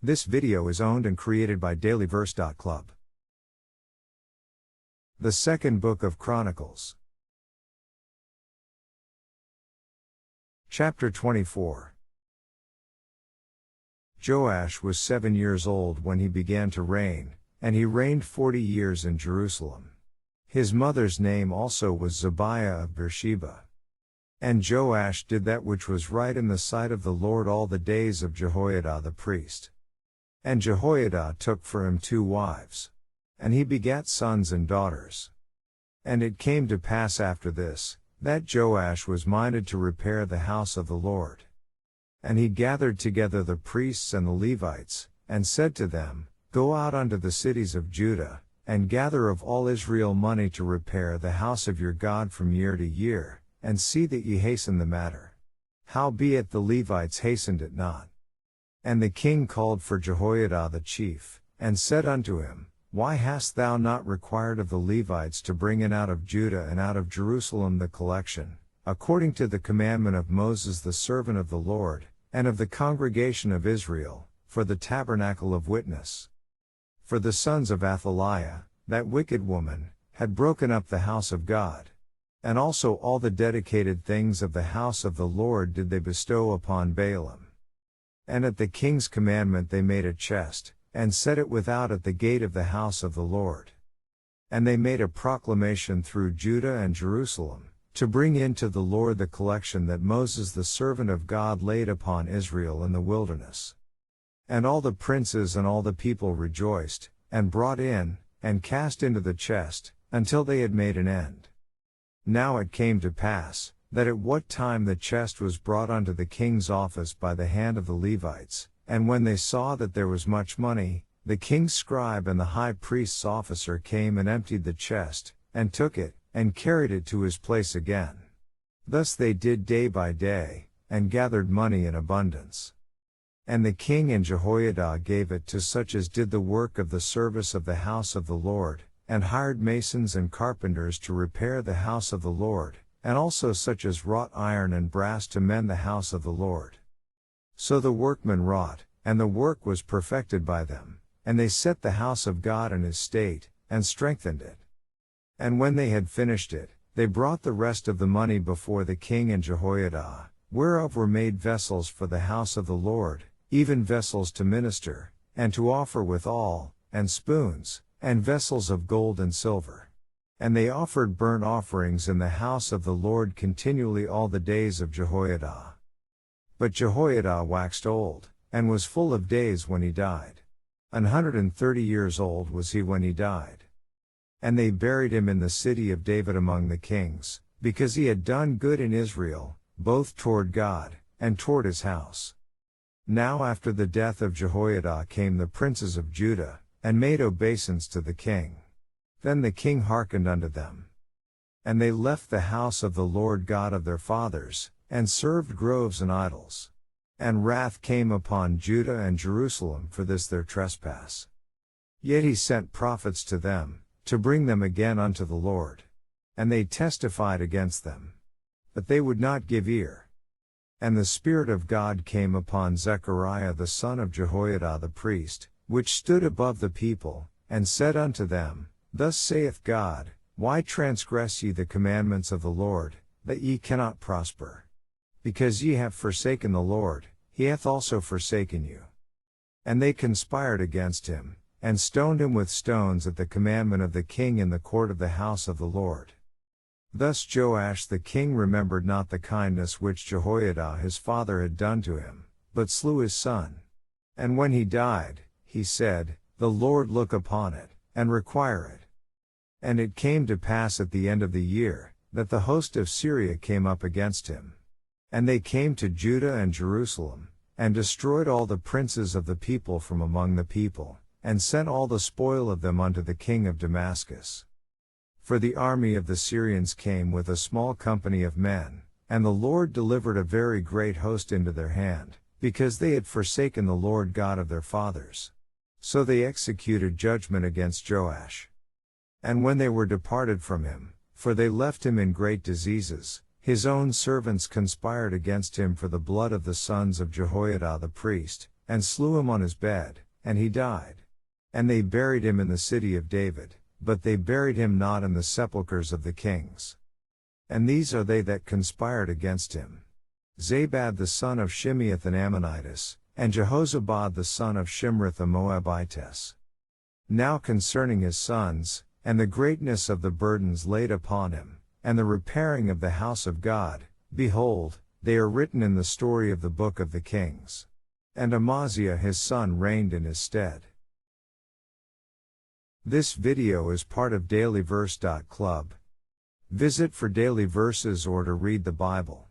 This video is owned and created by dailyverse.club. The Second Book of Chronicles. Chapter 24. Joash was 7 years old when he began to reign, and he reigned 40 years in Jerusalem. His mother's name also was Zebiah of Beersheba. And Joash did that which was right in the sight of the Lord all the days of Jehoiada the priest. And Jehoiada took for him 2 wives. And he begat sons and daughters. And it came to pass after this, that Joash was minded to repair the house of the Lord. And he gathered together the priests and the Levites, and said to them, Go out unto the cities of Judah, and gather of all Israel money to repair the house of your God from year to year, and see that ye hasten the matter. Howbeit the Levites hastened it not. And the king called for Jehoiada the chief, and said unto him, Why hast thou not required of the Levites to bring in out of Judah and out of Jerusalem the collection, according to the commandment of Moses the servant of the Lord, and of the congregation of Israel, for the tabernacle of witness? For the sons of Athaliah, that wicked woman, had broken up the house of God. And also all the dedicated things of the house of the Lord did they bestow upon Baalim. And at the king's commandment they made a chest, and set it without at the gate of the house of the Lord. And they made a proclamation through Judah and Jerusalem, to bring in to the Lord the collection that Moses the servant of God laid upon Israel in the wilderness. And all the princes and all the people rejoiced, and brought in, and cast into the chest, until they had made an end. Now it came to pass, that at what time the chest was brought unto the king's office by the hand of the Levites, and when they saw that there was much money, the king's scribe and the high priest's officer came and emptied the chest, and took it, and carried it to his place again. Thus they did day by day, and gathered money in abundance. And the king and Jehoiada gave it to such as did the work of the service of the house of the Lord, and hired masons and carpenters to repair the house of the Lord, and also such as wrought iron and brass to mend the house of the Lord. So the workmen wrought, and the work was perfected by them, and they set the house of God in his state, and strengthened it. And when they had finished it, they brought the rest of the money before the king and Jehoiada, whereof were made vessels for the house of the Lord, even vessels to minister, and to offer withal, and spoons, and vessels of gold and silver. And they offered burnt offerings in the house of the Lord continually all the days of Jehoiada. But Jehoiada waxed old, and was full of days when he died. 130 years old was he when he died. And they buried him in the city of David among the kings, because he had done good in Israel, both toward God, and toward his house. Now after the death of Jehoiada came the princes of Judah, and made obeisance to the king. Then the king hearkened unto them. And they left the house of the Lord God of their fathers, and served groves and idols. And wrath came upon Judah and Jerusalem for this their trespass. Yet he sent prophets to them, to bring them again unto the Lord. And they testified against them. But they would not give ear. And the Spirit of God came upon Zechariah the son of Jehoiada the priest, which stood above the people, and said unto them, Thus saith God, Why transgress ye the commandments of the Lord, that ye cannot prosper? Because ye have forsaken the Lord, he hath also forsaken you. And they conspired against him, and stoned him with stones at the commandment of the king in the court of the house of the Lord. Thus Joash the king remembered not the kindness which Jehoiada his father had done to him, but slew his son. And when he died, he said, The Lord look upon it, and require it. And it came to pass at the end of the year, that the host of Syria came up against him. And they came to Judah and Jerusalem, and destroyed all the princes of the people from among the people, and sent all the spoil of them unto the king of Damascus. For the army of the Syrians came with a small company of men, and the Lord delivered a very great host into their hand, because they had forsaken the Lord God of their fathers. So they executed judgment against Joash. And when they were departed from him, for they left him in great diseases, his own servants conspired against him for the blood of the sons of Jehoiada the priest, and slew him on his bed, and he died. And they buried him in the city of David, but they buried him not in the sepulchres of the kings. And these are they that conspired against him: Zabad the son of Shimeath an Ammonitess, and Jehozabad the son of Shimrith a Moabitess. Now concerning his sons, and the greatness of the burdens laid upon him, and the repairing of the house of God, behold, they are written in the story of the book of the kings. And Amaziah his son reigned in his stead. This video is part of dailyverse.club. Visit for daily verses or to read the Bible.